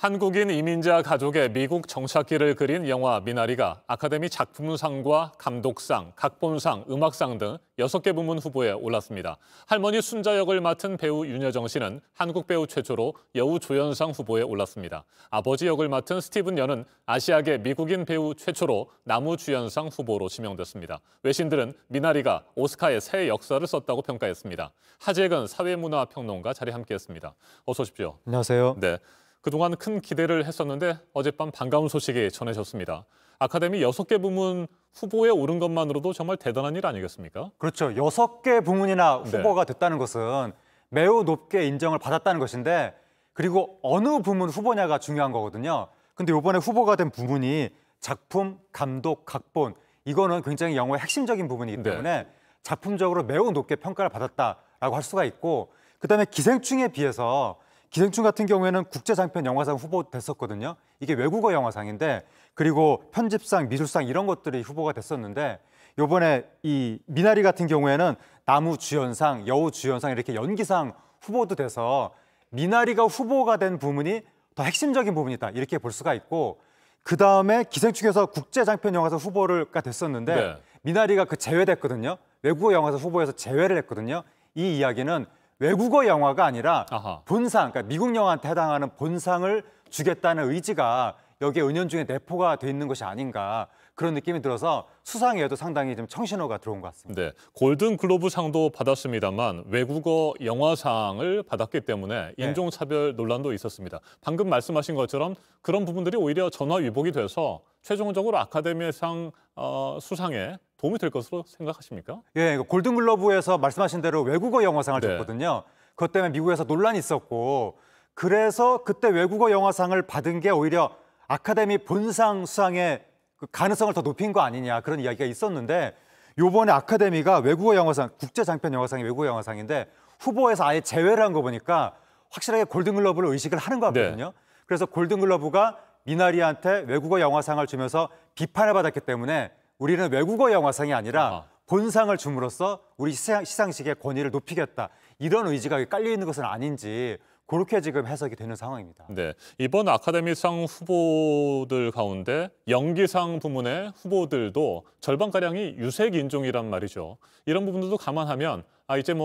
한국인 이민자 가족의 미국 정착기를 그린 영화 미나리가 아카데미 작품상과 감독상, 각본상, 음악상 등 6개 부문 후보에 올랐습니다. 할머니 순자 역을 맡은 배우 윤여정 씨는 한국 배우 최초로 여우 조연상 후보에 올랐습니다. 아버지 역을 맡은 스티븐 연은 아시아계 미국인 배우 최초로 남우주연상 후보로 지명됐습니다. 외신들은 미나리가 오스카의 새 역사를 썼다고 평가했습니다. 하재근 사회문화평론가 자리 함께했습니다. 어서 오십시오. 안녕하세요. 네. 그동안 큰 기대를 했었는데 어젯밤 반가운 소식이 전해졌습니다. 아카데미 6개 부문 후보에 오른 것만으로도 정말 대단한 일 아니겠습니까? 그렇죠. 6개 부문이나 후보가 됐다는 것은 매우 높게 인정을 받았다는 것인데, 그리고 어느 부문 후보냐가 중요한 거거든요. 근데 이번에 후보가 된 부문이 작품, 감독, 각본, 이거는 굉장히 영화의 핵심적인 부분이기 때문에 작품적으로 매우 높게 평가를 받았다라고 할 수가 있고, 그다음에 기생충에 비해서 기생충 같은 경우에는 국제장편 영화상 후보 됐었거든요. 이게 외국어 영화상인데, 그리고 편집상, 미술상 이런 것들이 후보가 됐었는데, 이번에 이 미나리 같은 경우에는 남우주연상, 여우주연상 이렇게 연기상 후보도 돼서 미나리가 후보가 된 부분이 더 핵심적인 부분이다 이렇게 볼 수가 있고, 그 다음에 기생충에서 국제장편 영화상 후보가 됐었는데 미나리가 제외됐거든요. 외국어 영화상 후보에서 제외를 했거든요. 이 이야기는 외국어 영화가 아니라 본상, 그러니까 미국 영화한테 해당하는 본상을 주겠다는 의지가 여기에 은연중에 내포가 돼 있는 것이 아닌가, 그런 느낌이 들어서 수상에도 상당히 좀 청신호가 들어온 것 같습니다. 네, 골든글로브 상도 받았습니다만 외국어 영화상을 받았기 때문에 인종차별 논란도 있었습니다. 방금 말씀하신 것처럼 그런 부분들이 오히려 전화위복이 돼서 최종적으로 아카데미상 수상에 도움이 될 것으로 생각하십니까? 예, 골든글러브에서 말씀하신 대로 외국어 영화상을 줬거든요. 그것 때문에 미국에서 논란이 있었고, 그래서 그때 외국어 영화상을 받은 게 오히려 아카데미 본상 수상의 그 가능성을 더 높인 거 아니냐, 그런 이야기가 있었는데, 요번에 아카데미가 외국어 영화상, 국제장편 영화상이 외국어 영화상인데 후보에서 아예 제외를 한 거 보니까 확실하게 골든글러브를 의식을 하는 것 같거든요. 그래서 골든글러브가 미나리한테 외국어 영화상을 주면서 비판을 받았기 때문에 우리는 외국어 영화상이 아니라 본상을 줌으로써 우리 시상식의 권위를 높이겠다, 이런 의지가 깔려 있는 것은 아닌지, 그렇게 지금 해석이 되는 상황입니다. 네, 이번 아카데미상 후보들 가운데 연기상 부문의 후보들도 절반가량이 유색 인종이란 말이죠. 이런 부분들도 감안하면 이제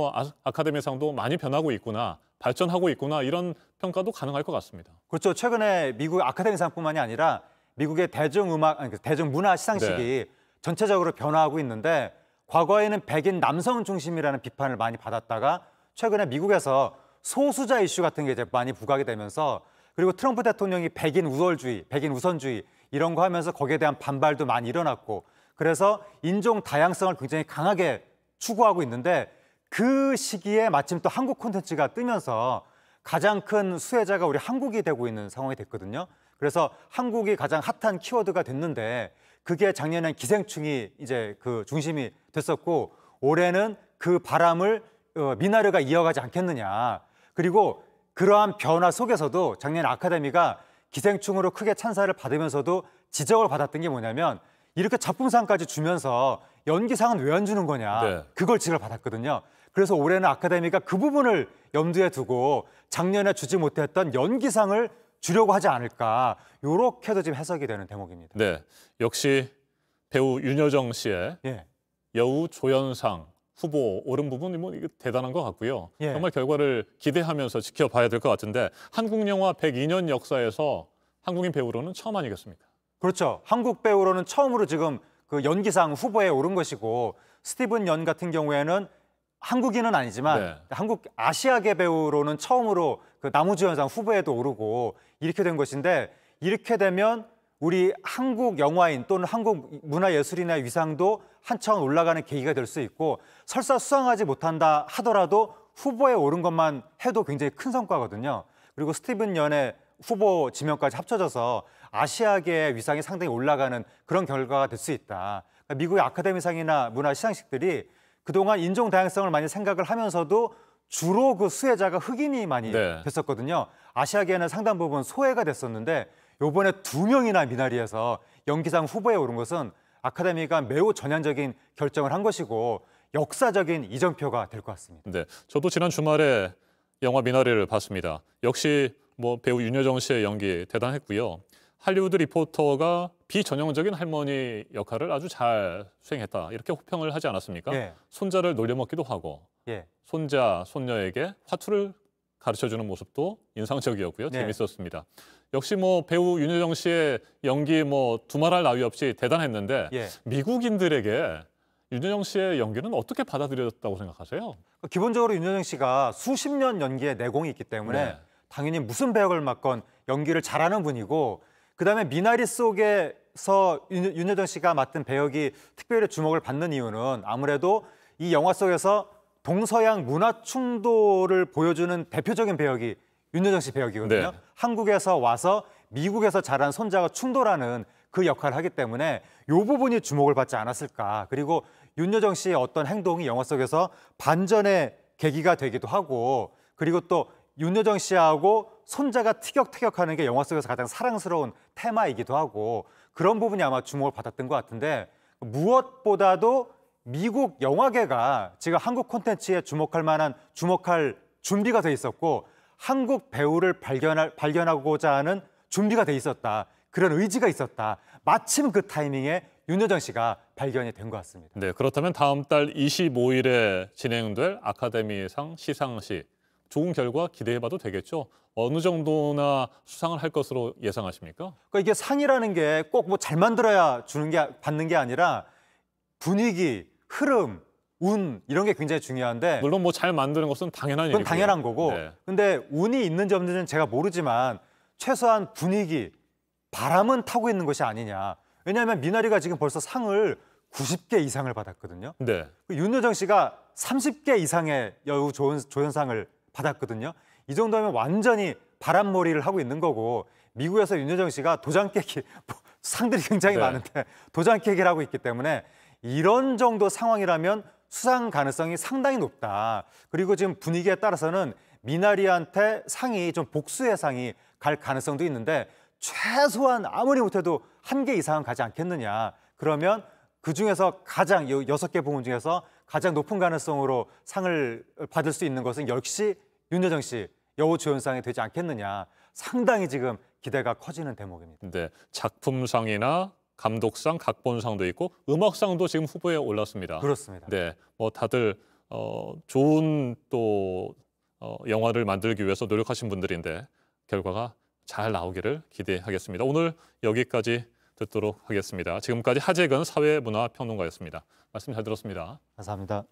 아카데미상도 많이 변하고 있구나, 발전하고 있구나, 이런 평가도 가능할 것 같습니다. 그렇죠. 최근에 미국 아카데미상뿐만이 아니라 미국의 대중문화 시상식이 전체적으로 변화하고 있는데, 과거에는 백인 남성 중심이라는 비판을 많이 받았다가 최근에 미국에서 소수자 이슈 같은 게 이제 많이 부각이 되면서, 그리고 트럼프 대통령이 백인 우월주의, 백인 우선주의 이런 거 하면서 거기에 대한 반발도 많이 일어났고, 그래서 인종 다양성을 굉장히 강하게 추구하고 있는데, 그 시기에 마침 또 한국 콘텐츠가 뜨면서 가장 큰 수혜자가 우리 한국이 되고 있는 상황이 됐거든요. 그래서 한국이 가장 핫한 키워드가 됐는데, 그게 작년엔 기생충이 이제 그 중심이 됐었고, 올해는 그 바람을 미나리가 이어가지 않겠느냐. 그리고 그러한 변화 속에서도 작년 아카데미가 기생충으로 크게 찬사를 받으면서도 지적을 받았던 게 뭐냐면, 이렇게 작품상까지 주면서 연기상은 왜 안 주는 거냐, 그걸 지적을 받았거든요. 그래서 올해는 아카데미가 그 부분을 염두에 두고 작년에 주지 못했던 연기상을 주려고 하지 않을까, 이렇게도 지금 해석이 되는 대목입니다. 네, 역시 배우 윤여정 씨의 여우 조연상 후보 오른 부분이 이거 대단한 것 같고요. 정말 결과를 기대하면서 지켜봐야 될 것 같은데, 한국 영화 102년 역사에서 한국인 배우로는 처음 아니겠습니까? 그렇죠. 한국 배우로는 처음으로 지금 그 연기상 후보에 오른 것이고, 스티븐 연 같은 경우에는 한국인은 아니지만 한국 아시아계 배우로는 처음으로 그 남우주연상 후보에도 오르고 이렇게 된 것인데, 이렇게 되면 우리 한국 영화인 또는 한국 문화예술인의 위상도 한층 올라가는 계기가 될 수 있고, 설사 수상하지 못한다 하더라도 후보에 오른 것만 해도 굉장히 큰 성과거든요. 그리고 스티븐 연의 후보 지명까지 합쳐져서 아시아계의 위상이 상당히 올라가는 그런 결과가 될 수 있다. 그러니까 미국의 아카데미상이나 문화 시상식들이 그동안 인종 다양성을 많이 생각을 하면서도 주로 그 수혜자가 흑인이 많이 됐었거든요. 아시아계는 상당 부분 소외가 됐었는데, 이번에 2명이나 미나리에서 연기상 후보에 오른 것은 아카데미가 매우 전향적인 결정을 한 것이고 역사적인 이정표가 될 것 같습니다. 네, 저도 지난 주말에 영화 미나리를 봤습니다. 역시 뭐 배우 윤여정 씨의 연기 대단했고요. 할리우드 리포터가 비전형적인 할머니 역할을 아주 잘 수행했다. 이렇게 호평을 하지 않았습니까? 예. 손자를 놀려먹기도 하고 예. 손자, 손녀에게 화투를 가르쳐주는 모습도 인상적이었고요. 네. 재밌었습니다. 역시 뭐 배우 윤여정 씨의 연기 뭐 두말할 나위 없이 대단했는데 예. 미국인들에게 윤여정 씨의 연기는 어떻게 받아들여졌다고 생각하세요? 기본적으로 윤여정 씨가 수십 년 연기의 내공이 있기 때문에 네. 당연히 무슨 배역을 맡건 연기를 잘하는 분이고, 그다음에 미나리 속에서 윤여정 씨가 맡은 배역이 특별히 주목을 받는 이유는 아무래도 이 영화 속에서 동서양 문화 충돌을 보여주는 대표적인 배역이 윤여정 씨 배역이거든요. 네. 한국에서 와서 미국에서 자란 손자가 충돌하는 그 역할을 하기 때문에 이 부분이 주목을 받지 않았을까. 그리고 윤여정 씨의 어떤 행동이 영화 속에서 반전의 계기가 되기도 하고, 그리고 또 윤여정 씨하고 손자가 티격태격하는 게 영화 속에서 가장 사랑스러운 테마이기도 하고, 그런 부분이 아마 주목을 받았던 것 같은데, 무엇보다도 미국 영화계가 지금 한국 콘텐츠에 주목할 준비가 돼 있었고, 한국 배우를 발견하고자 하는 준비가 돼 있었다. 그런 의지가 있었다. 마침 그 타이밍에 윤여정 씨가 발견이 된 것 같습니다. 네, 그렇다면 다음 달 25일에 진행될 아카데미상 시상식 좋은 결과 기대해봐도 되겠죠? 어느 정도나 수상을 할 것으로 예상하십니까? 그러니까 이게 상이라는 게 꼭 뭐 잘 만들어야 받는 게 아니라 분위기, 흐름, 운 이런 게 굉장히 중요한데, 물론 뭐 잘 만드는 것은 당연한 그건 일이고요. 당연한 거고, 네. 근데 운이 있는지 없는지는 제가 모르지만 최소한 분위기, 바람은 타고 있는 것이 아니냐. 왜냐하면 미나리가 지금 벌써 상을 90개 이상을 받았거든요. 네. 윤여정 씨가 30개 이상의 여우 조연상을 받았거든요. 이 정도면 완전히 바람몰이를 하고 있는 거고, 미국에서 윤여정 씨가 도장 깨기, 상들이 굉장히 네. 많은데 도장 깨기를 하고 있기 때문에 이런 정도 상황이라면 수상 가능성이 상당히 높다. 그리고 지금 분위기에 따라서는 미나리한테 상이 좀 복수의 상이 갈 가능성도 있는데, 최소한 아무리 못해도 1개 이상은 가지 않겠느냐. 그러면 그중에서 가장 6개 부문 중에서 가장 높은 가능성으로 상을 받을 수 있는 것은 역시 윤여정 씨 여우조연상이 되지 않겠느냐. 상당히 지금 기대가 커지는 대목입니다. 네, 작품상이나 감독상, 각본상도 있고 음악상도 지금 후보에 올랐습니다. 그렇습니다. 네, 뭐 다들 좋은 또 영화를 만들기 위해서 노력하신 분들인데 결과가 잘 나오기를 기대하겠습니다. 오늘 여기까지 듣도록 하겠습니다. 지금까지 하재근 사회문화평론가였습니다. 말씀 잘 들었습니다. 감사합니다.